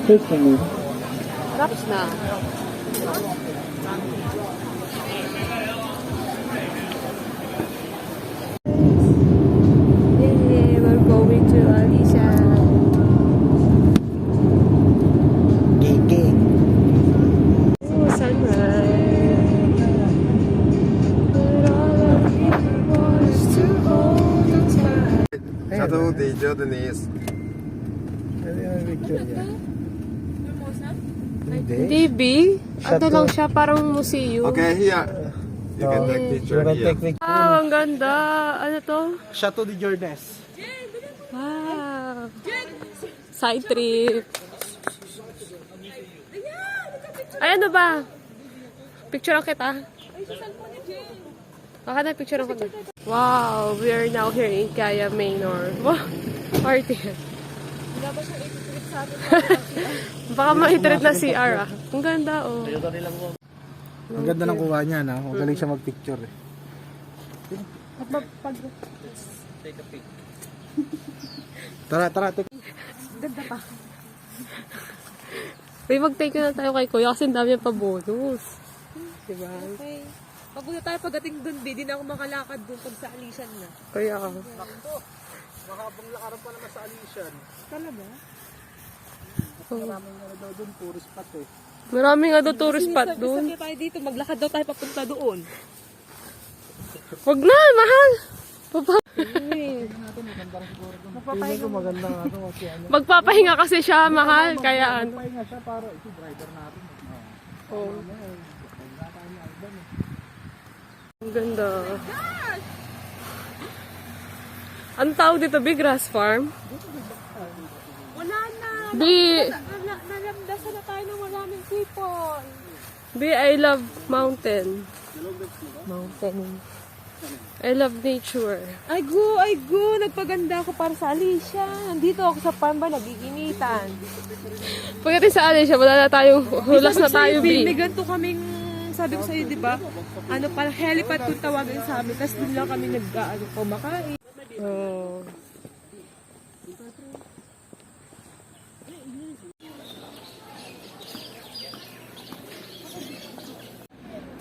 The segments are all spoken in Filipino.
Tapos na. Yay, we're going to Alicia. Oh, sunrise. But all I was to hold on tight. Chateau de Jordanes. Hindi, B. Ano lang siya, parang museum. Okay, here. You can take picture here. Wow, ang ganda. Ano to? Chateau de Jordanes. Wow. Side trip. Ay, ano ba? Picture kita. Baka na picture ko na. Wow, we are now here in Kaya Manor. Wow, party. Baka ma-treat na CR ah. Ang ganda oh. Ang ganda ng kuha niya na. Magaling siya mag-picture eh. Tara, take. Ganda pa. Uy, mag-take na tayo kay Kuya kasi ang dami pa bonus. Diba? Okay. Pagpunta tayo pagdating dun, di na ako makalakad dun pag sa Alisan na. Kaya Mahabang lakaran pa naman sa Alician. Talaga? Maraming ano daw doon, tourist spot eh. maraming ano tourist spot doon. Sabi tayo dito, maglakad daw tayo papunta doon. Wag na, mahal. Tingin ko maganda nga ito kasi ano. Magpapahinga kasi siya, mahal. Kaya ano. Pahinga siya para ito driver natin. Oh. Ang ganda. Ang tawag dito, Big Grass Farm? Wala na! B, Nalamdasan na tayo ng maraming people. B, I love mountain. I love nature. Ay go! Nagpaganda ako para sa Alicia. Nandito ako sa farm ba, nagiginitan. Pagdating sa alin siya, wala na tayong, hulas na tayo, B. May ganito kaming, sabi ko sa'yo, di ba? Ano, parang helipad kung tawagin sa amin. Tapos doon lang kami kumakain. Oh.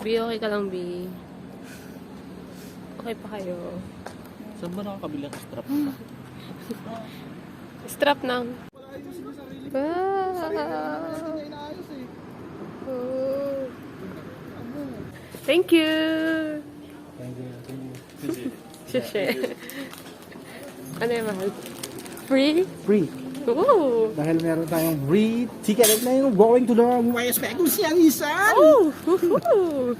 B, okay ka lang, B. Okay pa kayo. Saan ba nakakabila ka strap? Strap nang. Oh. Thank you. Sheshe. Ano yung mahal? Free? Free. Oo. Dahil meron tayong free ticket na yung going to the YS Pegus yung isa. Oh! Woohoo!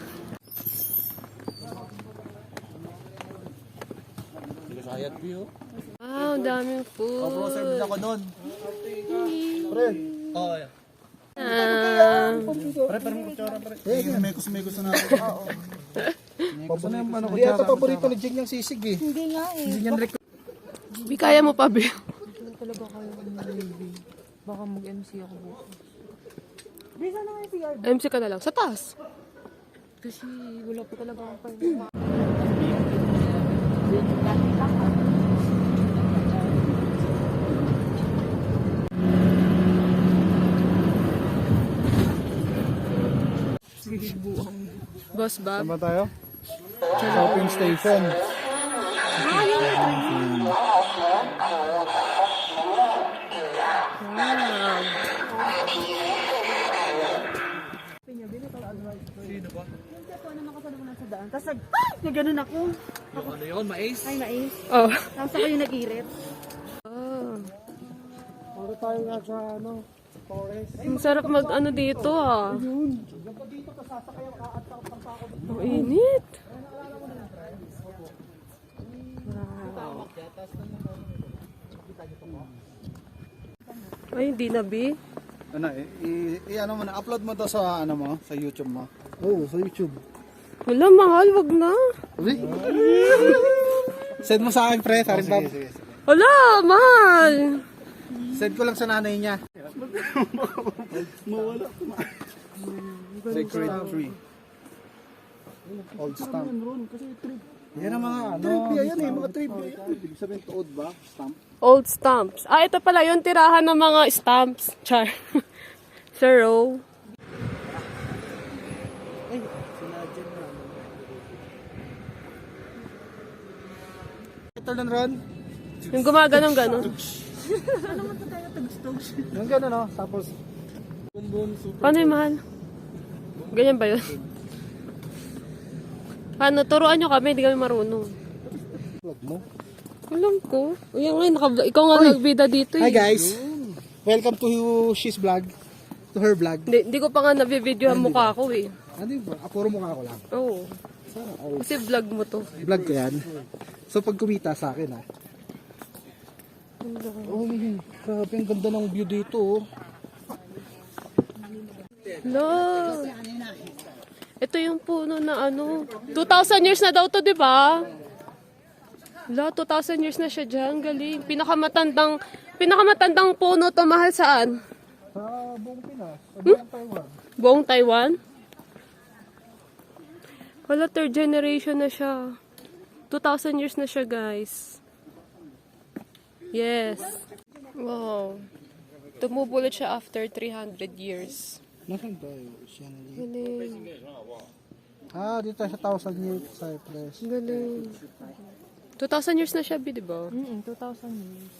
Sayat view. Wow, ang daming food. Bro, service ako doon. Pre. Oh, yeah. Pre, mo kutsara, pre. Mekos na natin. Oo. Mekos na yung ano kutsara. Ito paborito ni Jing yung sisig eh. Hindi nga eh. Hindi niyan record. Bi, kaya mo pa, Bi. Hindi talaga kayo baby. Baka mag-MC ako bukas. Bisa na nga yung CR. MC ka na lang. Sa taas. Kasi wala po talaga akong pahinga. Boss Bob. Saan ba tayo? Shopping station. Wow. Sino ba? Tapos nag-ganon ako. Yung ano yun, mais? Ay, mais. Oh. Tapos ako yung nag-irit. Oh. Puro tayo nga sa ano, forest. Ang sarap mag ano dito ah. Ang init. Wow. Ay, hindi na, Bi. Ano ano mo na, upload mo to sa ano mo, sa YouTube mo. Oo, sa YouTube. Wala, mahal. Wag na. Send mo sa akin, pre, sa rin, Bob. Wala, mahal. Send ko lang sa nanay niya. Mawala. Secret tree. Old stamp. Yan ang mga ano. Trivia yan eh, mga trivia yan. Ibig sabihin tuod ba? Stamp? Old stamps. Ah, ito pala yung tirahan ng mga stamps. Char. Sir O. Ay, sinadyan na. Ito lang, Ron. Yung gumaganon-ganon. Yung gano'n, no? Tapos, Paano yung mahal? Ganyan ba yun? Paano? Turuan nyo kami, hindi kami marunong. vlog mo. Alam ko. Yan nga, ikaw nga nagbida dito Hi eh. guys! Welcome to she's vlog. To her vlog. Hindi ko pa nga nabibideo ang mukha ko eh. Ano yun ba? Puro mukha ko lang. Oo. Kasi vlog mo to. Vlog ko yan. So pag kumita sa akin ha. Oh, grabe ang ganda ng view dito oh. Look. Ito yung puno na ano. 2,000 years na daw to, di ba? La, 2,000 years na siya dyan. Galing. Pinakamatandang puno to, mahal saan? Sa buong Pinas. Sa buong Taiwan. Buong Taiwan? Wala, third generation na siya. 2,000 years na siya, guys. Yes. Wow. Tumubo ulit siya after 300 years. Nasaan tayo? Galing. Dito tayo sa 1,000 years Cypress. Galing. 2,000 years na siya, di ba? 2,000 years.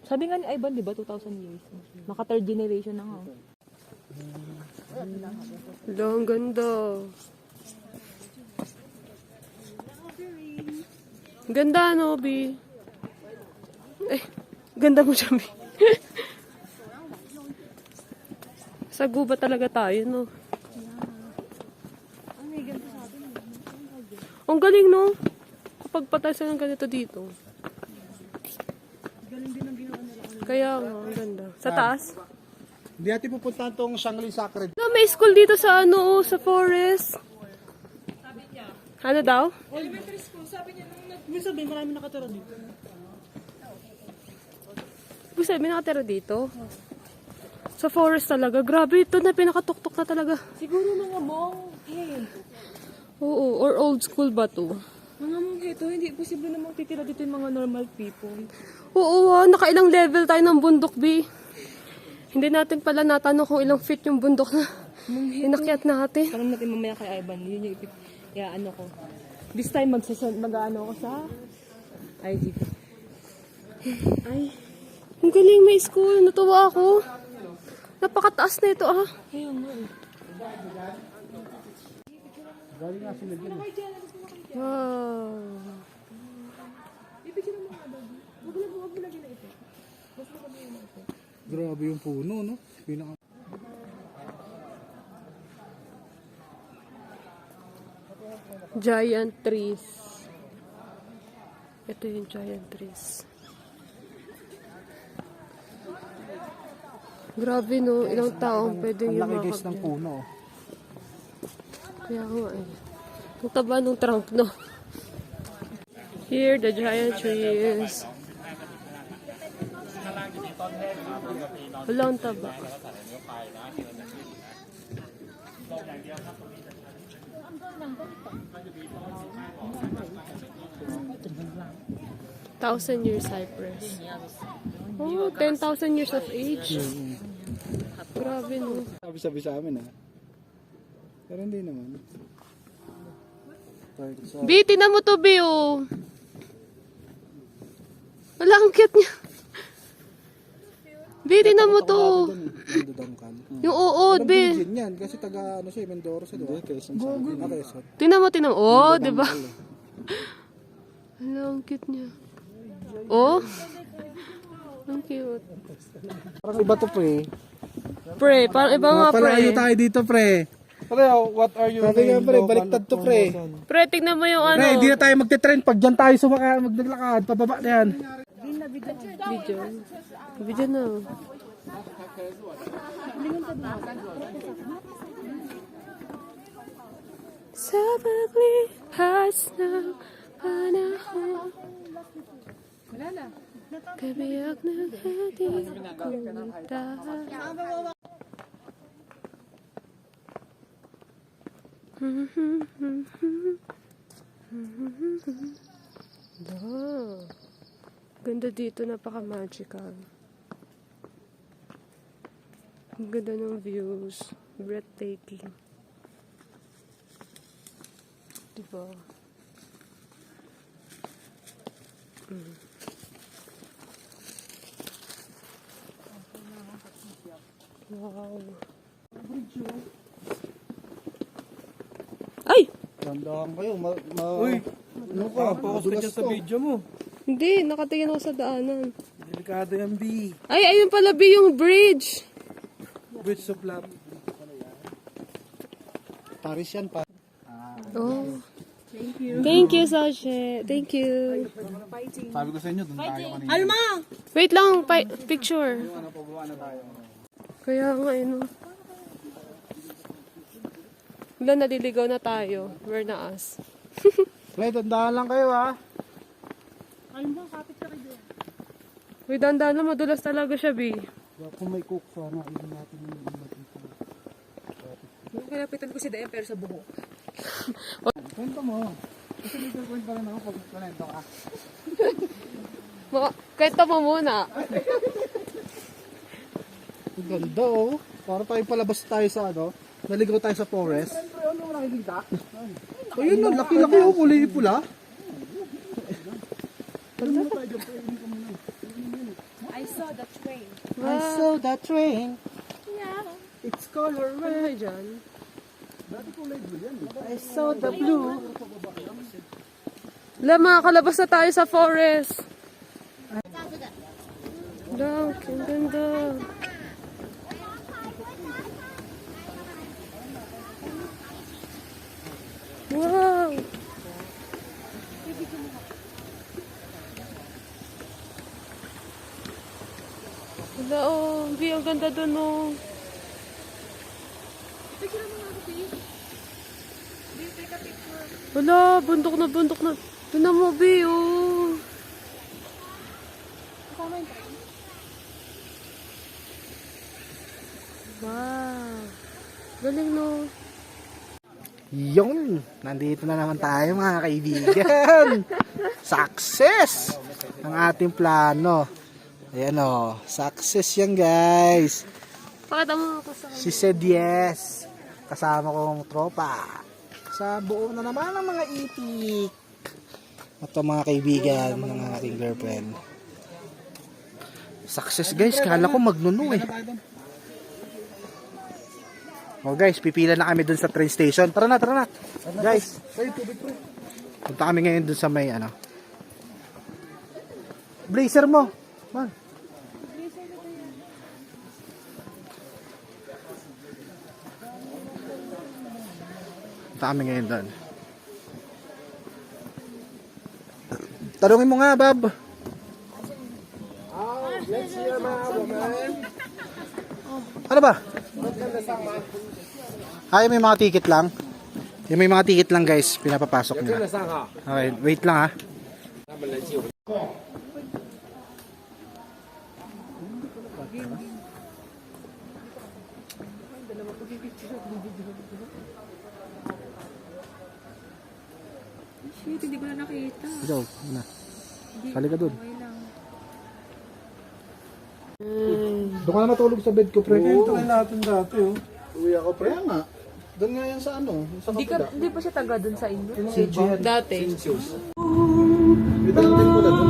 Sabi nga ni Ivan, di ba, 2,000 years. Maka third generation na nga. Wala, ang ganda. Ganda, no, Bi? Eh, ganda mo siya, Bi. Sa guba talaga tayo, no? Ang galing, no? Kapag patay sila ng ganito dito. Kaya nga, ang ganda. Sa taas? Hindi natin pupuntahan tong Shangri Sacred. No, may school dito sa ano, sa forest. Ano daw? Elementary school, sabi niya, nung sabi, marami nakatira dito. Ibig sabihin, nakatira dito? Sa forest talaga. Grabe, ito na pinakatuktok na talaga. Siguro mga monghe. Oo, or old school ba to? Mga monghe to, hindi posible namang titira dito yung mga normal people. Oo, nakailang level tayo ng bundok, B. Hindi natin pala natanong kung ilang feet yung bundok na inakyat natin. Tanong natin mamaya kay Ivan, yun yung ano ko. This time mag-ano ako sa IG. Ay, Ang galing, may school. Natuwa ako. Napakataas na ito, ah. ayun mo eh. Wow. Grabe yung puno, no? Pinaka... Giant trees. Ito yung giant trees. Grabe, no? Ilang taong pwedeng Ang laki guys yumakap ng yan. puno. Kaya nga eh. Ang taba ng trunk, no? Here, the giant trees. Wala ang taba. Thousand years cypress. Oh, 10,000 years of age. Grabe, no? Sabi sa amin Pero hindi naman. B, tinan mo to, B, oh. Wala, ang cute niya. B, tinan mo to. Yung uod, B. Virgin yan kasi taga siya, Mindoro siya, diba? Quezon. Tinan mo. Oh, di ba? Wala, ang cute niya. Oh? Ang cute. Parang iba to, pre. Pre, parang iba nga, pre. Palayo tayo dito, pre. Pre, what are you Sabi nga, pre, baliktad to, pre. Pre, tignan mo yung ano. Pre, hindi na tayo magte-trend pag dyan tayo maglakad. Pababa na yan. Video. Video na. Sa paglipas ng panahon. Kabiyak ng ating kumita. Ganda dito, napaka-magical. Ang ganda ng views. Breathtaking. Diba? Wow. Ay! Tandaan kayo. Uy, Ano ka? focus ka dyan sa video mo. Hindi, nakatingin ako sa daanan. Delikado yan, B. Ay, ayun pala, B, yung bridge. Bridge of love. Paris yan pa. Oh. Thank you, Sasha. Thank you. Sabi ko sa inyo, doon tayo kanina. Alma! Wait lang, picture. Kaya nga, no. Wala, naliligaw na tayo. We're na us. Wait, tandaan lang kayo ha. Alma, kapit ka kayo. Uy, dandan na, madulas talaga siya, B. Kung may cook sana, hindi natin yung Kalapitan ko si Dayan pero sa buhok. kwento mo. Kasi legal point pa rin ako pag kwento ka. Kwento mo muna. Ang ganda oh. Para tayo palabas tayo sa ano. Naligaw tayo sa forest. Siyempre, ano mo nakikita? Ayun na, laki-laki oh. Kulay pula. I saw the train. I saw that train. Yeah. It's color Ano red. kayo dyan? I saw the blue. Wala, makakalabas na tayo sa forest. Look, ang ganda. Wow! Wala, oh. B, ang ganda dun, oh. Wala, bundok na bundok na. Doon na mo, B, oh. Wow. Galing, no? Yun! Nandito na naman tayo mga kaibigan. Success! Ang ating plano. Ayan o. Success yan guys. Pakita mo ako sa She said yes. Kasama kong tropa. Sa buo na naman ng mga itik. Ito mga kaibigan ng aking girlfriend. Success guys. Kala ko magnuno eh. Oh guys, pipila na kami dun sa train station. Tara na, tara na. Guys, punta kami ngayon dun sa may ano. Blazer mo. Man. Punta kami ngayon dun. Tanungin mo nga, Bob. Ano ba? Ay, may mga ticket lang. Yung may mga ticket lang guys, pinapapasok nila. Okay, wait lang ha. Shit, hindi ko na nakita. Ikaw, muna. Sali ka dun. Doon ka na matulog sa bed ko, pre. Ito kayo natin dati, oh. Uwi ako, pre. Kaya nga. Doon nga yan sa ano, sa kapila. Hindi pa siya taga dun sa inyo. dati. Itanong ko na doon.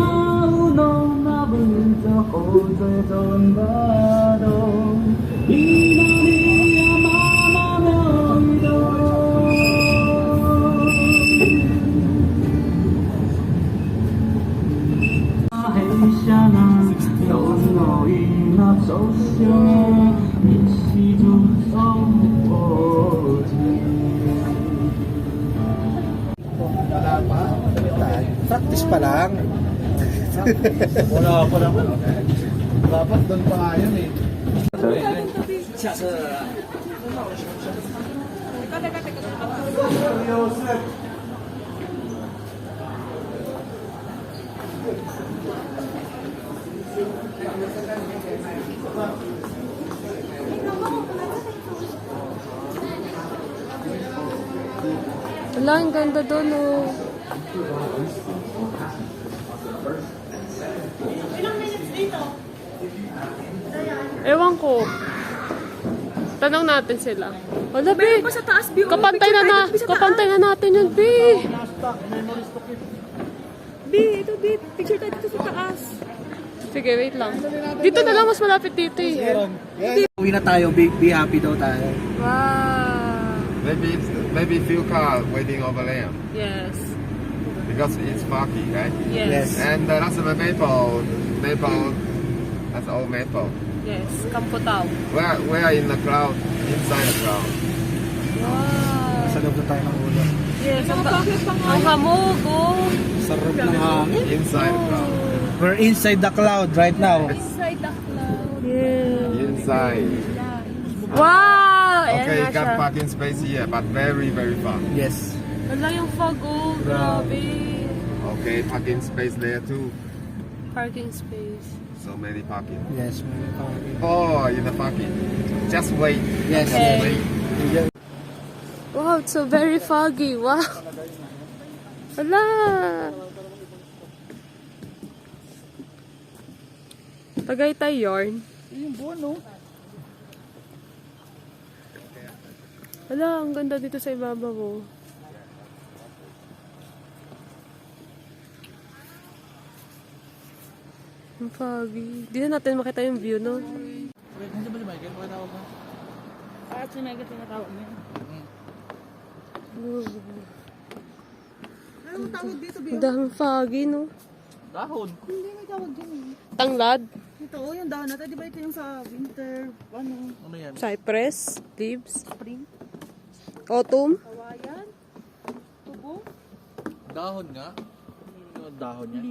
Wala pa. Practice pa lang. Wala pa naman. Dapat doon pa nga yun eh. Wala, ang ganda doon, oh. Ewan ko. Tanong natin sila. Wala, B. Meron pa sa taas, B. Kapantay kapantay na natin yun, B. B, ito, B. Picture tayo dito sa taas. Sige, wait lang. Dito na lang, mas malapit dito eh. Uwi na tayo, be happy daw tayo. Wow. Maybe few cars waiting over there Yes. because it's foggy, right? Yes. And that's the maple. That's old maple. Yes. Kamputaw. We're in the cloud, inside the cloud. Wow. Sa loob na tayo ng ulo. Yes. Ang hamog, oh. Sarap ng hangin. Inside the cloud. We're inside the cloud right now. Yeah. Inside. Wow! Ayan Okay, nga got siya. parking space here, but very far. Yes. Wala yung fog, oh. Grabe. Okay, parking space there too. Parking space. So many parking. Yes, may parking. Oh, in the parking. Just wait. Yes, Okay. yes. Wow, it's so very foggy. Wow. Wala. Tagaytay yarn. Yung buwan, no? Wala, ang ganda dito sa ibabaw, oh. Ang foggy. Di na natin makita yung view, no? Nandiyan ba si Michael? Pakitawag mo. At si Mega tinatawag niya. Anong tawag dito, B? Ang daming foggy, no? Dahon. Hindi, may tawag dyan eh. Tanglad, Ito, oh, yung dahon natin. Di ba ito yung sa winter, ano, Ano yan? cypress, leaves, spring, autumn. kawayan, tubo? Dahon nga? Yung dahon niya?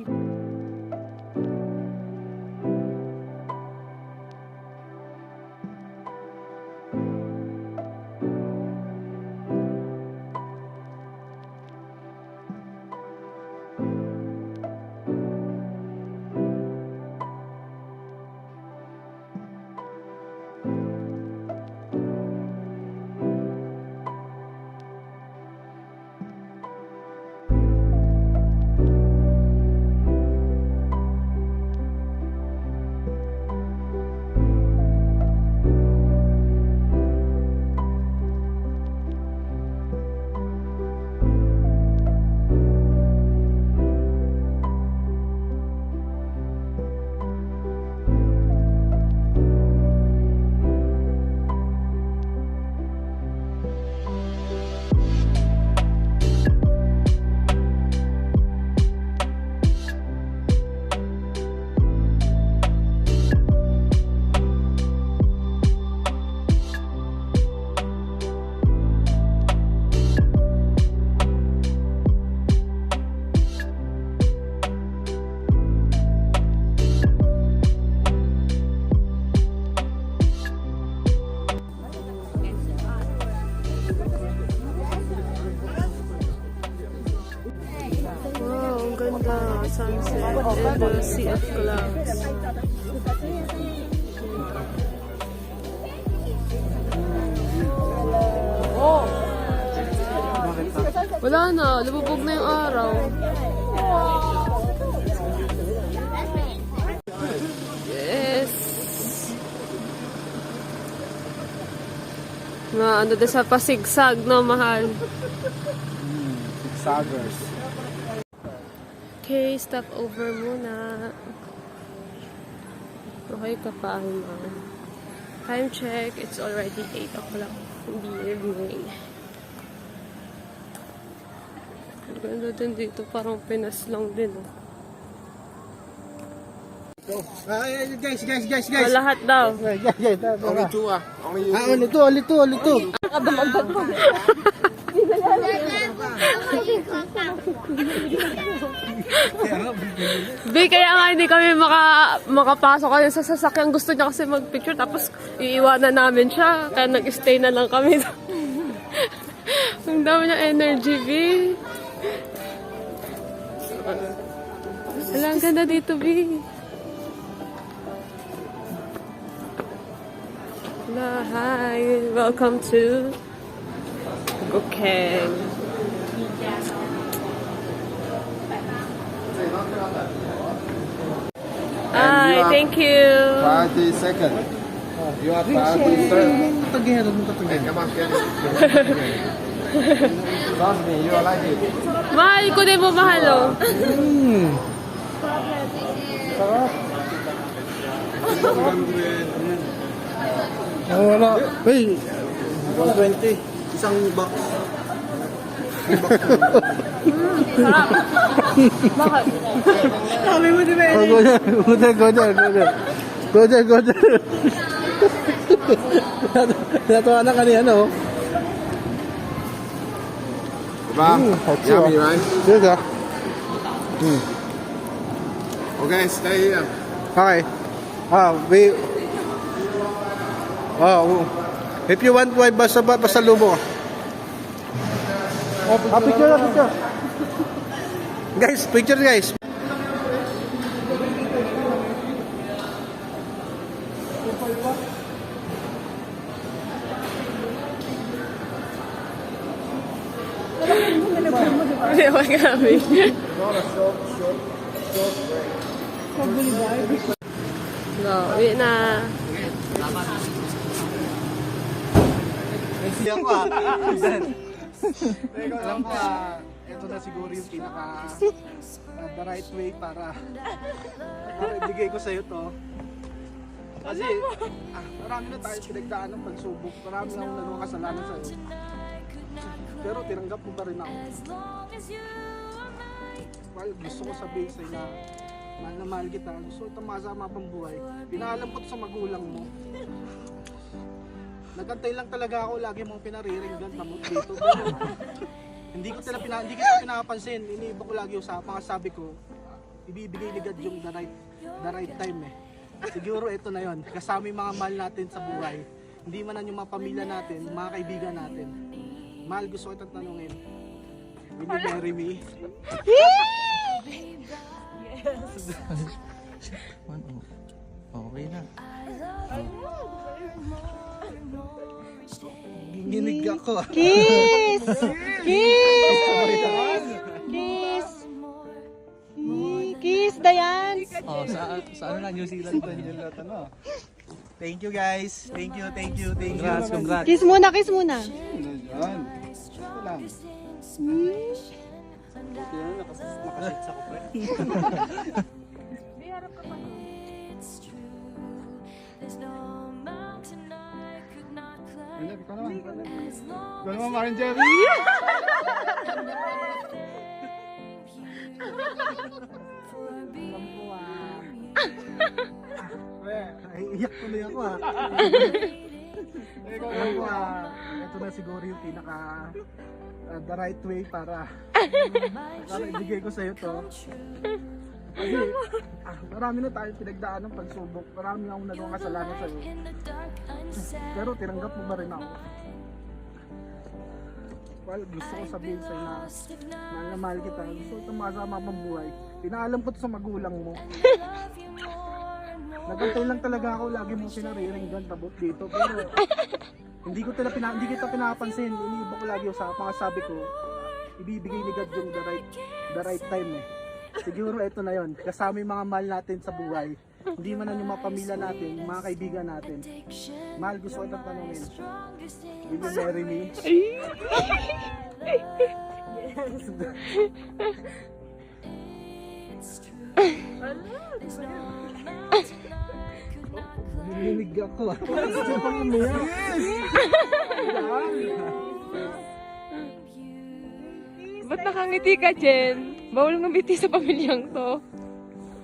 Wow, ang ganda. Sunset and the sea of clouds. Wala na, lumubog na yung araw. Yes. Ano din sa pasigsag, no, mahal. Saggers. Okay, stop over muna. Okay ka pa, man. Time check, it's already 8 o'clock in the evening. Ang ganda din dito, parang Pinas lang din, oh. Guys. Oh, lahat daw. Guys. Only two, only you. Only two. Bi, kaya nga hindi kami makapasok kasi sa sasakyan. Gusto niya kasi magpicture tapos iiwanan namin siya. Kaya nag-stay na lang kami. Ang dami niya energy, Bi. Wala, ang ganda dito, Bi. Wala, hi. Welcome to Gokeng. Hi, thank you. 30 seconds. You are 30 seconds. tatagyan, huwag mo tatagyan. Come on, get it. Trust me, you will like it. Mahal ko din mo, mahal, oh. Sarap. Oh, wala. Hey, 120. Isang box. Sarap. Bakit? Sabi mo, di ba? Oh, go there, go there, go there, go there. Go there, go there. Natuwa na kanina, no? Diba? Yummy, right? Good, ah. Okay, stay here. Okay. If you want, basta lubo. Picture. Guys, picture guys. Hindi ako kami. No, uwi na. Alam ko, ito na siguro yung pinaka the right way para ibigay ko sa'yo to. Kasi marami na tayo pinagdaan ng pagsubok. Marami na akong nalawang kasalanan sa'yo. Pero tinanggap mo pa rin ako. Well, gusto ko sabihin sa'yo na mahal na mahal kita. Gusto ko itong masama pang buhay. Pinaalam ko to sa magulang mo. Nagantay lang talaga ako, lagi mong pinariringgan tamot dito. Pero hindi kita pinapansin. Iniiba ko lagi usapan. Sabi ko, ibibigay ni God yung the right time eh. Siguro ito na yon. Kasama yung mga mahal natin sa buhay. Hindi man yung mga pamilya natin, mga kaibigan natin. Mahal, gusto ko itong tanungin. Will you marry me? Okay na. Ginig ako. Kiss! Kiss! Kiss! Kiss, Dayan! Oh, sa ano na, New Zealand ba yun lahat, ano? Thank you guys. Thank you. Congrats. Kiss muna, kiss muna. Yan. Ito lang. Buti na, nakasit sa kupre. Ikaw naman, Marin Jerry. Iyak tuloy ako ah. Ito na siguro yung pinaka the right way para ibigay ko sa'yo to. Kasi marami na tayo pinagdaan ng pagsubok. Marami na akong nagawang kasalanan sa'yo. Pero tinanggap mo ba rin ako? Well, gusto ko sabihin sa'yo na mahal na mahal kita. Gusto ko itong masama pang buhay. Pinaalam ko to sa magulang mo. Nagantay lang talaga ako, lagi mo pinariringgan tabot dito. Pero hindi kita pinapansin. Iniiba ko lagi usapan. Sabi ko, ibibigay ni God yung the right time eh. Siguro ito na yon. Kasama yung mga mahal natin sa buhay. Hindi man yung mga pamilya natin, mga kaibigan natin. Mahal, gusto ko itong tanungin. Will you marry me? Nilinig ako ah. Gusto pang umiyak. Ba't nakangiti ka, Jen? Bawal ng biti sa pamilyang to.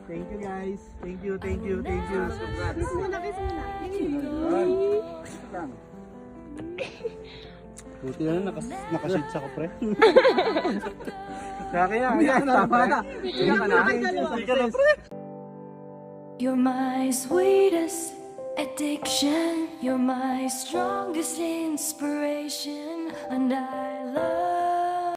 Thank you guys. Thank you. Kiss muna, kiss muna. Buti na, nakasit sa kupre. Kaya tama na. You're my sweetest addiction. You're my strongest inspiration. And I love